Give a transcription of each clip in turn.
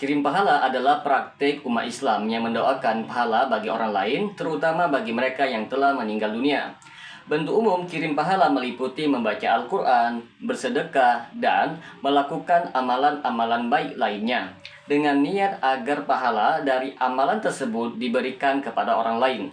Kirim pahala adalah praktik umat Islam yang mendoakan pahala bagi orang lain, terutama bagi mereka yang telah meninggal dunia. Bentuk umum kirim pahala meliputi membaca Al-Quran, bersedekah, dan melakukan amalan-amalan baik lainnya, dengan niat agar pahala dari amalan tersebut diberikan kepada orang lain.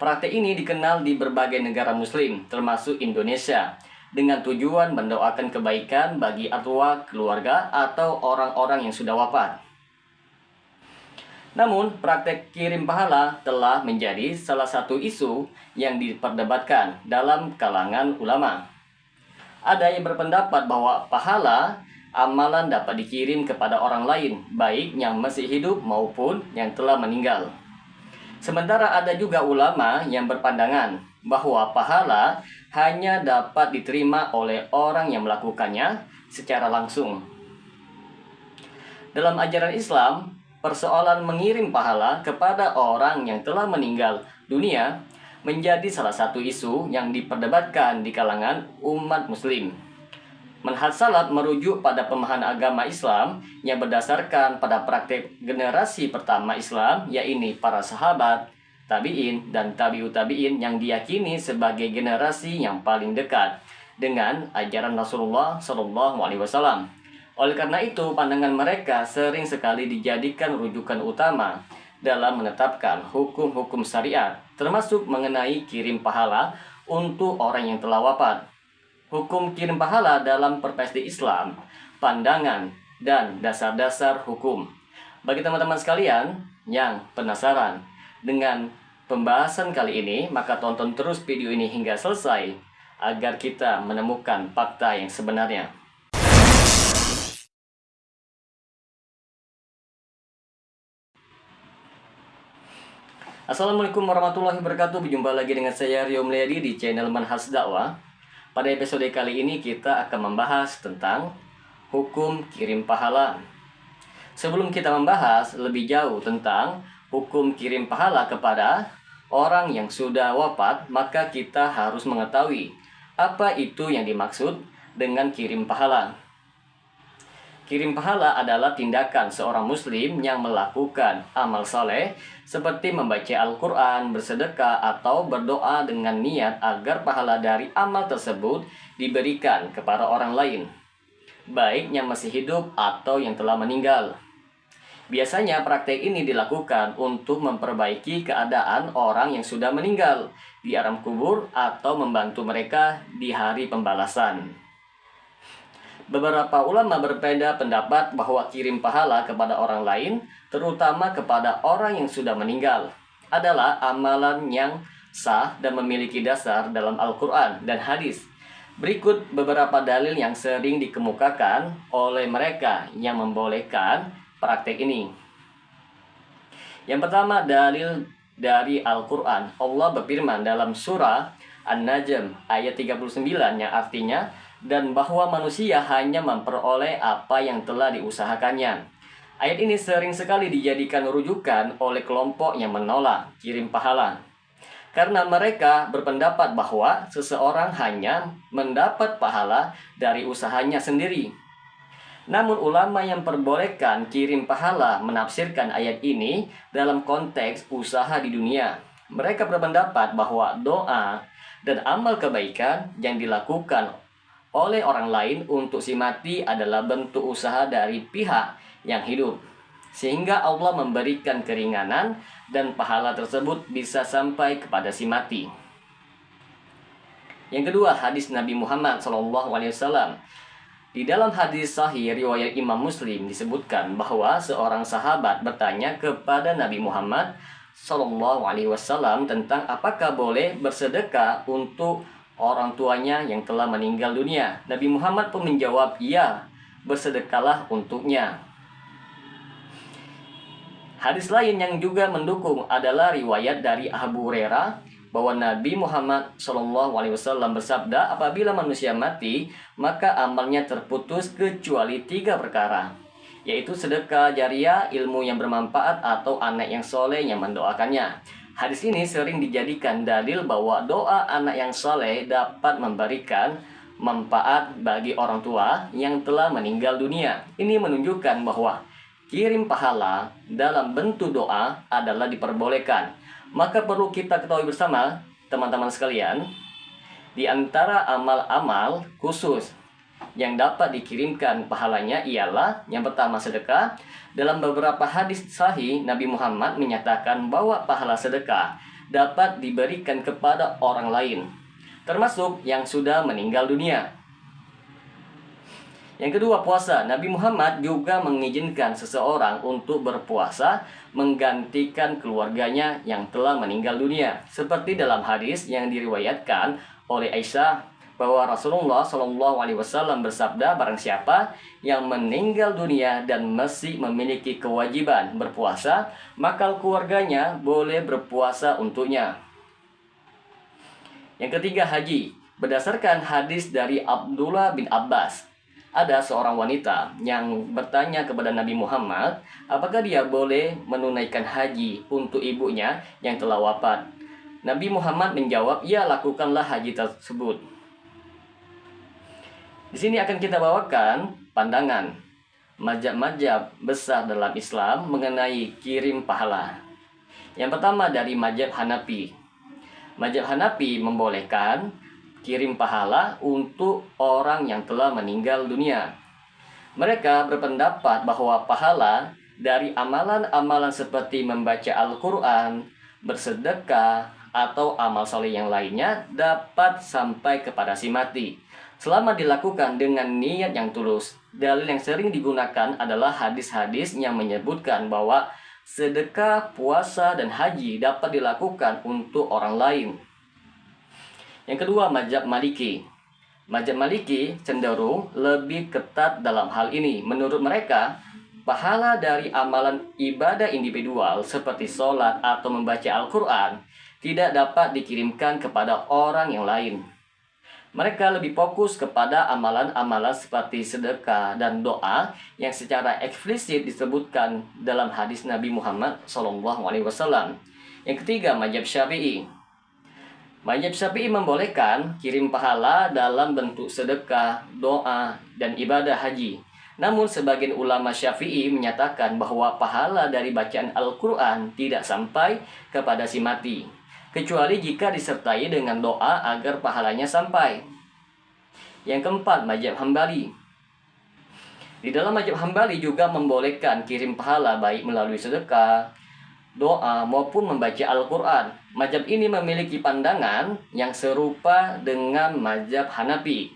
Praktik ini dikenal di berbagai negara muslim, termasuk Indonesia, dengan tujuan mendoakan kebaikan bagi arwah, keluarga, atau orang-orang yang sudah wafat. Namun, praktek kirim pahala telah menjadi salah satu isu yang diperdebatkan dalam kalangan ulama. Ada yang berpendapat bahwa pahala amalan dapat dikirim kepada orang lain, baik yang masih hidup maupun yang telah meninggal. Sementara ada juga ulama yang berpandangan bahwa pahala hanya dapat diterima oleh orang yang melakukannya secara langsung. Dalam ajaran Islam, persoalan mengirim pahala kepada orang yang telah meninggal dunia menjadi salah satu isu yang diperdebatkan di kalangan umat muslim. Manhaj salaf merujuk pada pemahaman agama Islam yang berdasarkan pada praktik generasi pertama Islam, yaitu para sahabat, tabi'in, dan tabi'ut tabi'in yang diyakini sebagai generasi yang paling dekat dengan ajaran Rasulullah SAW. Oleh karena itu, pandangan mereka sering sekali dijadikan rujukan utama dalam menetapkan hukum-hukum syariat, termasuk mengenai kirim pahala untuk orang yang telah wafat. Hukum kirim pahala dalam perspektif Islam, pandangan, dan dasar-dasar hukum. Bagi teman-teman sekalian yang penasaran dengan pembahasan kali ini, maka tonton terus video ini hingga selesai agar kita menemukan fakta yang sebenarnya. Assalamualaikum warahmatullahi wabarakatuh. Berjumpa lagi dengan saya Rio Meliadi di channel Manhaj Dakwah. Pada episode kali ini kita akan membahas tentang hukum kirim pahala. Sebelum kita membahas lebih jauh tentang hukum kirim pahala kepada orang yang sudah wafat, maka kita harus mengetahui apa itu yang dimaksud dengan kirim pahala. Kirim pahala adalah tindakan seorang muslim yang melakukan amal soleh seperti membaca Al-Quran, bersedekah, atau berdoa dengan niat agar pahala dari amal tersebut diberikan kepada orang lain, baik yang masih hidup atau yang telah meninggal. Biasanya praktek ini dilakukan untuk memperbaiki keadaan orang yang sudah meninggal di alam kubur atau membantu mereka di hari pembalasan. Beberapa ulama berbeda pendapat bahwa kirim pahala kepada orang lain, terutama kepada orang yang sudah meninggal, adalah amalan yang sah dan memiliki dasar dalam Al-Quran dan hadis. Berikut beberapa dalil yang sering dikemukakan oleh mereka yang membolehkan praktek ini. Yang pertama, dalil dari Al-Quran. Allah berfirman dalam surah An-Najm ayat 39 yang artinya, dan bahwa manusia hanya memperoleh apa yang telah diusahakannya. Ayat ini sering sekali dijadikan rujukan oleh kelompok yang menolak kirim pahala, karena mereka berpendapat bahwa seseorang hanya mendapat pahala dari usahanya sendiri. Namun ulama yang perbolehkan kirim pahala menafsirkan ayat ini dalam konteks usaha di dunia. Mereka berpendapat bahwa doa dan amal kebaikan yang dilakukan oleh orang lain untuk si mati adalah bentuk usaha dari pihak yang hidup, sehingga Allah memberikan keringanan dan pahala tersebut bisa sampai kepada si mati. Yang kedua, hadis Nabi Muhammad SAW. Di dalam hadis sahih riwayat Imam Muslim disebutkan bahwa seorang sahabat bertanya kepada Nabi Muhammad SAW tentang apakah boleh bersedekah untuk orang tuanya yang telah meninggal dunia. Nabi Muhammad pun menjawab, "Ya, bersedekahlah untuknya." Hadis lain yang juga mendukung adalah riwayat dari Abu Hurairah bahwa Nabi Muhammad SAW bersabda, apabila manusia mati, maka amalnya terputus kecuali 3 perkara, yaitu sedekah jariah, ilmu yang bermanfaat, atau anak yang soleh yang mendoakannya. Hadis ini sering dijadikan dalil bahwa doa anak yang soleh dapat memberikan manfaat bagi orang tua yang telah meninggal dunia. Ini menunjukkan bahwa kirim pahala dalam bentuk doa adalah diperbolehkan. Maka perlu kita ketahui bersama, teman-teman sekalian, di antara amal-amal khusus yang dapat dikirimkan pahalanya ialah yang pertama sedekah. Dalam beberapa hadis sahih, Nabi Muhammad menyatakan bahwa pahala sedekah dapat diberikan kepada orang lain, termasuk yang sudah meninggal dunia. Yang kedua, puasa. Nabi Muhammad juga mengizinkan seseorang untuk berpuasa menggantikan keluarganya yang telah meninggal dunia. Seperti dalam hadis yang diriwayatkan oleh Aisyah bahwa Rasulullah SAW bersabda, barang siapa yang meninggal dunia dan masih memiliki kewajiban berpuasa, maka keluarganya boleh berpuasa untuknya. Yang ketiga, haji. Berdasarkan hadis dari Abdullah bin Abbas, ada seorang wanita yang bertanya kepada Nabi Muhammad, apakah dia boleh menunaikan haji untuk ibunya yang telah wafat. Nabi Muhammad menjawab, ya, lakukanlah haji tersebut. Di sini akan kita bawakan pandangan mazhab-mazhab besar dalam Islam mengenai kirim pahala. Yang pertama dari mazhab Hanafi. Mazhab Hanafi membolehkan kirim pahala untuk orang yang telah meninggal dunia. Mereka berpendapat bahwa pahala dari amalan-amalan seperti membaca Al-Quran, bersedekah, atau amal soleh yang lainnya dapat sampai kepada si mati selama dilakukan dengan niat yang tulus. Dalil yang sering digunakan adalah hadis-hadis yang menyebutkan bahwa sedekah, puasa, dan haji dapat dilakukan untuk orang lain. Yang kedua, mazhab Maliki. Mazhab Maliki cenderung lebih ketat dalam hal ini. Menurut mereka, pahala dari amalan ibadah individual seperti sholat atau membaca Al-Quran tidak dapat dikirimkan kepada orang yang lain. Mereka lebih fokus kepada amalan-amalan seperti sedekah dan doa yang secara eksplisit disebutkan dalam hadis Nabi Muhammad SAW. Yang ketiga, mazhab Syafi'i. Mazhab Syafi'i membolehkan kirim pahala dalam bentuk sedekah, doa, dan ibadah haji. Namun sebagian ulama Syafi'i menyatakan bahwa pahala dari bacaan Al-Quran tidak sampai kepada si mati, kecuali jika disertai dengan doa agar pahalanya sampai. Yang keempat, mazhab Hambali. Di dalam mazhab Hambali juga membolehkan kirim pahala baik melalui sedekah, doa, maupun membaca Al-Quran. Mazhab ini memiliki pandangan yang serupa dengan mazhab Hanafi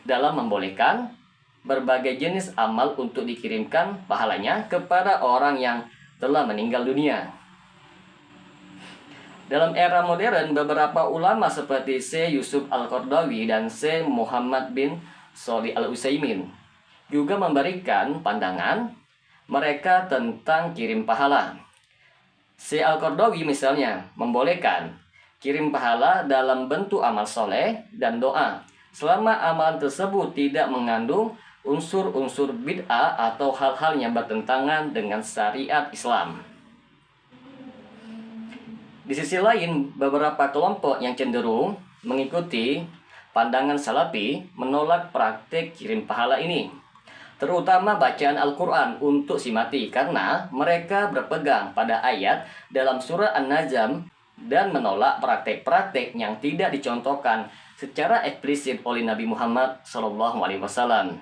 dalam membolehkan berbagai jenis amal untuk dikirimkan pahalanya kepada orang yang telah meninggal dunia. Dalam era modern, beberapa ulama seperti Syekh Yusuf Al-Qaradawi dan Syekh Muhammad bin Shalih Al-Utsaimin juga memberikan pandangan mereka tentang kirim pahala. Syekh Al-Qaradawi misalnya membolehkan kirim pahala dalam bentuk amal soleh dan doa, selama amalan tersebut tidak mengandung unsur-unsur bid'ah atau hal-hal yang bertentangan dengan syariat Islam. Di sisi lain, beberapa kelompok yang cenderung mengikuti pandangan Salafi menolak praktik kirim pahala ini, terutama bacaan Al-Quran untuk si mati, karena mereka berpegang pada ayat dalam surah An-Najm dan menolak praktek-praktek yang tidak dicontohkan secara eksplisit oleh Nabi Muhammad SAW.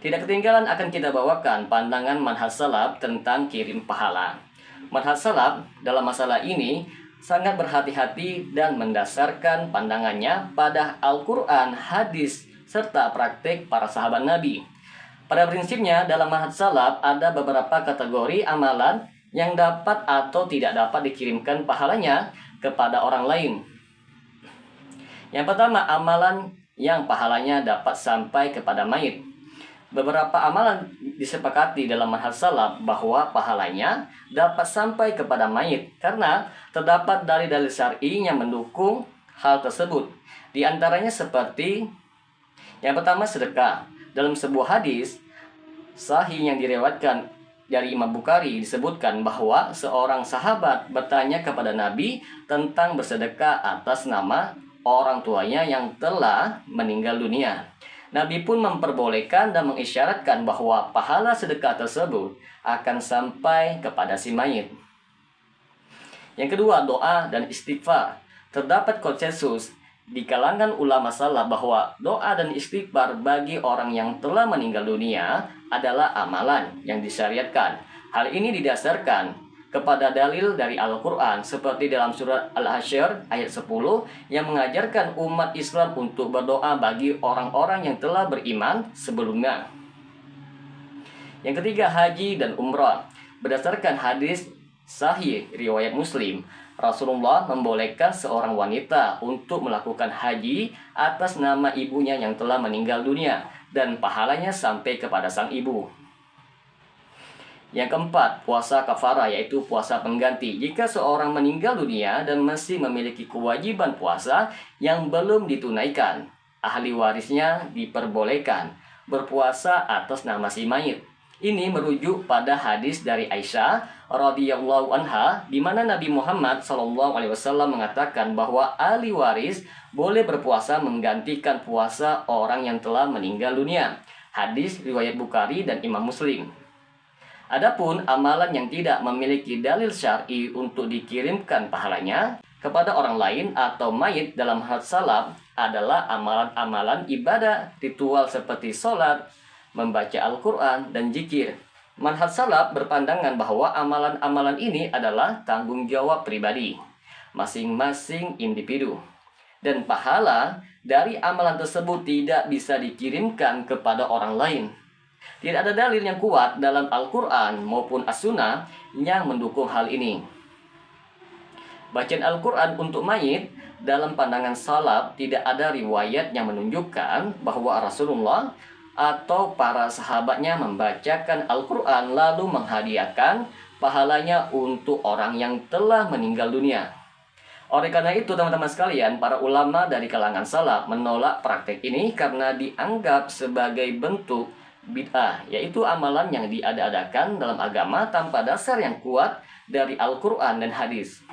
Tidak ketinggalan akan kita bawakan pandangan manhaj salaf tentang kirim pahala. Manhaj salaf dalam masalah ini sangat berhati-hati dan mendasarkan pandangannya pada Al-Quran, hadis, serta praktik para sahabat Nabi. Pada prinsipnya, dalam manhaj salaf ada beberapa kategori amalan yang dapat atau tidak dapat dikirimkan pahalanya kepada orang lain. Yang pertama, amalan yang pahalanya dapat sampai kepada mayit. Beberapa amalan disepakati dalam manhaj salaf bahwa pahalanya dapat sampai kepada mayit karena terdapat dalil-dalil syar'i yang mendukung hal tersebut. Di antaranya seperti yang pertama, sedekah. Dalam sebuah hadis sahih yang diriwayatkan dari Imam Bukhari disebutkan bahwa seorang sahabat bertanya kepada Nabi tentang bersedekah atas nama orang tuanya yang telah meninggal dunia. Nabi pun memperbolehkan dan mengisyaratkan bahwa pahala sedekah tersebut akan sampai kepada si mayit. Yang kedua, doa dan istighfar. Terdapat konsensus di kalangan ulama salaf bahwa doa dan istighfar bagi orang yang telah meninggal dunia adalah amalan yang disyariatkan. Hal ini didasarkan kepada dalil dari Al-Quran seperti dalam surat Al-Hasyr ayat 10 yang mengajarkan umat Islam untuk berdoa bagi orang-orang yang telah beriman sebelumnya. Yang ketiga, haji dan umrah. Berdasarkan hadis sahih riwayat Muslim, Rasulullah membolehkan seorang wanita untuk melakukan haji atas nama ibunya yang telah meninggal dunia dan pahalanya sampai kepada sang ibu. Yang keempat, puasa kafarah, yaitu puasa pengganti. Jika seorang meninggal dunia dan masih memiliki kewajiban puasa yang belum ditunaikan, ahli warisnya diperbolehkan berpuasa atas nama si mayit. Ini merujuk pada hadis dari Aisyah radhiyallahu anha, di mana Nabi Muhammad SAW mengatakan bahwa ahli waris boleh berpuasa menggantikan puasa orang yang telah meninggal dunia. Hadis riwayat Bukhari dan Imam Muslim. Adapun amalan yang tidak memiliki dalil syar'i untuk dikirimkan pahalanya kepada orang lain atau mayit dalam hal salaf adalah amalan-amalan ibadah ritual seperti sholat, membaca Al-Quran, dan zikir. Manhaj salaf berpandangan bahwa amalan-amalan ini adalah tanggung jawab pribadi masing-masing individu, dan pahala dari amalan tersebut tidak bisa dikirimkan kepada orang lain. Tidak ada dalil yang kuat dalam Al-Quran maupun As-Sunnah yang mendukung hal ini. Bacaan Al-Quran untuk mayit dalam pandangan salaf tidak ada riwayat yang menunjukkan bahwa Rasulullah atau para sahabatnya membacakan Al-Quran lalu menghadiahkan pahalanya untuk orang yang telah meninggal dunia. Oleh karena itu, teman-teman sekalian, para ulama dari kalangan salaf menolak praktek ini karena dianggap sebagai bentuk bid'ah, yaitu amalan yang diada-adakan dalam agama tanpa dasar yang kuat dari Al-Quran dan hadis.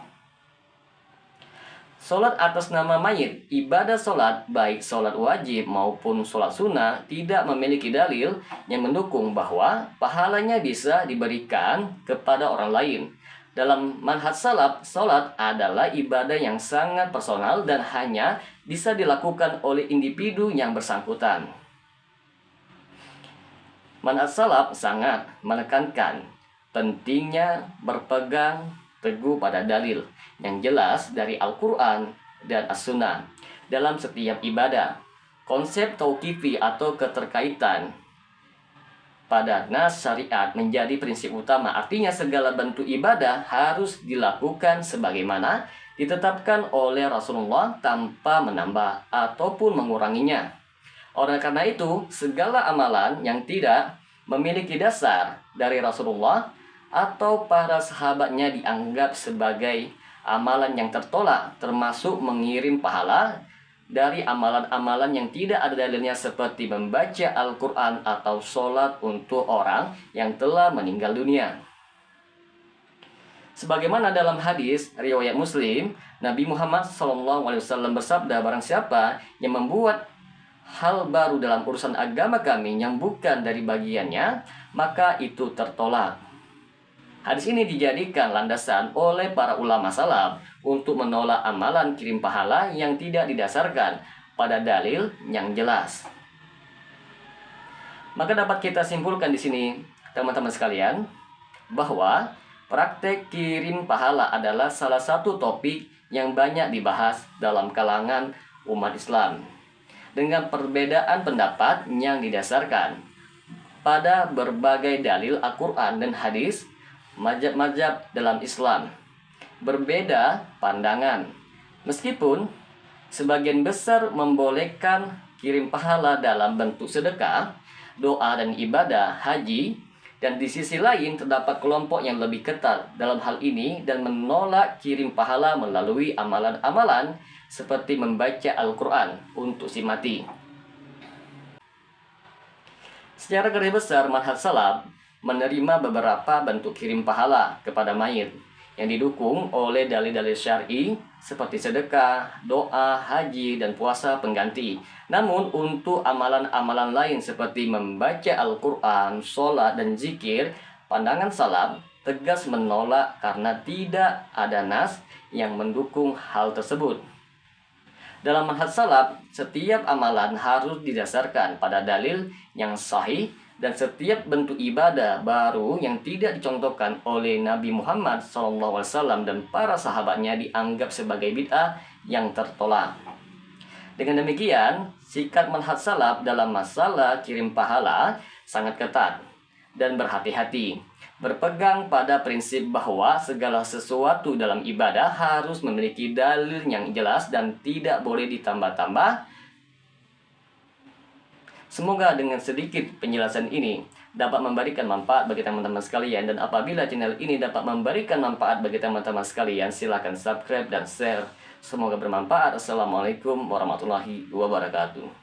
Sholat atas nama mayit. Ibadah sholat, baik sholat wajib maupun sholat sunnah, tidak memiliki dalil yang mendukung bahwa pahalanya bisa diberikan kepada orang lain. Dalam manhaj salaf, sholat adalah ibadah yang sangat personal dan hanya bisa dilakukan oleh individu yang bersangkutan. Manhaj salaf sangat menekankan pentingnya berpegang teguh pada dalil yang jelas dari Al-Quran dan As-Sunnah dalam setiap ibadah. Konsep tauqifi atau keterkaitan pada nas syariat menjadi prinsip utama. Artinya segala bentuk ibadah harus dilakukan sebagaimana ditetapkan oleh Rasulullah tanpa menambah ataupun menguranginya. Oleh karena itu, segala amalan yang tidak memiliki dasar dari Rasulullah atau para sahabatnya dianggap sebagai amalan yang tertolak, termasuk mengirim pahala dari amalan-amalan yang tidak ada dalilnya seperti membaca Al-Quran atau sholat untuk orang yang telah meninggal dunia. Sebagaimana dalam hadis riwayat Muslim, Nabi Muhammad SAW bersabda, barang siapa yang membuat hal baru dalam urusan agama kami yang bukan dari bagiannya, maka itu tertolak. Hadis ini dijadikan landasan oleh para ulama salaf untuk menolak amalan kirim pahala yang tidak didasarkan pada dalil yang jelas. Maka dapat kita simpulkan di sini, teman-teman sekalian, bahwa praktek kirim pahala adalah salah satu topik yang banyak dibahas dalam kalangan umat Islam, dengan perbedaan pendapat yang didasarkan pada berbagai dalil Al-Quran dan hadis. Mazhab-mazhab dalam Islam berbeda pandangan. Meskipun sebagian besar membolehkan kirim pahala dalam bentuk sedekah, doa dan ibadah haji, dan di sisi lain terdapat kelompok yang lebih ketat dalam hal ini dan menolak kirim pahala melalui amalan-amalan seperti membaca Al-Quran untuk si mati. Secara garis besar, manhaj salaf menerima beberapa bentuk kirim pahala kepada mayit. yang didukung oleh dalil-dalil syar'i seperti sedekah, doa, haji, dan puasa pengganti. Namun untuk amalan-amalan lain seperti membaca Al-Quran, sholat, dan zikir, pandangan salaf tegas menolak karena tidak ada nas yang mendukung hal tersebut. Dalam manhaj salaf, setiap amalan harus didasarkan pada dalil yang sahih dan setiap bentuk ibadah baru yang tidak dicontohkan oleh Nabi Muhammad SAW dan para sahabatnya dianggap sebagai bid'ah yang tertolak. Dengan demikian, sikap manhaj salaf dalam masalah kirim pahala sangat ketat dan berhati-hati, berpegang pada prinsip bahwa segala sesuatu dalam ibadah harus memiliki dalil yang jelas dan tidak boleh ditambah-tambah. Semoga dengan sedikit penjelasan ini dapat memberikan manfaat bagi teman-teman sekalian, dan apabila channel ini dapat memberikan manfaat bagi teman-teman sekalian, silahkan subscribe dan share. Semoga bermanfaat. Assalamualaikum warahmatullahi wabarakatuh.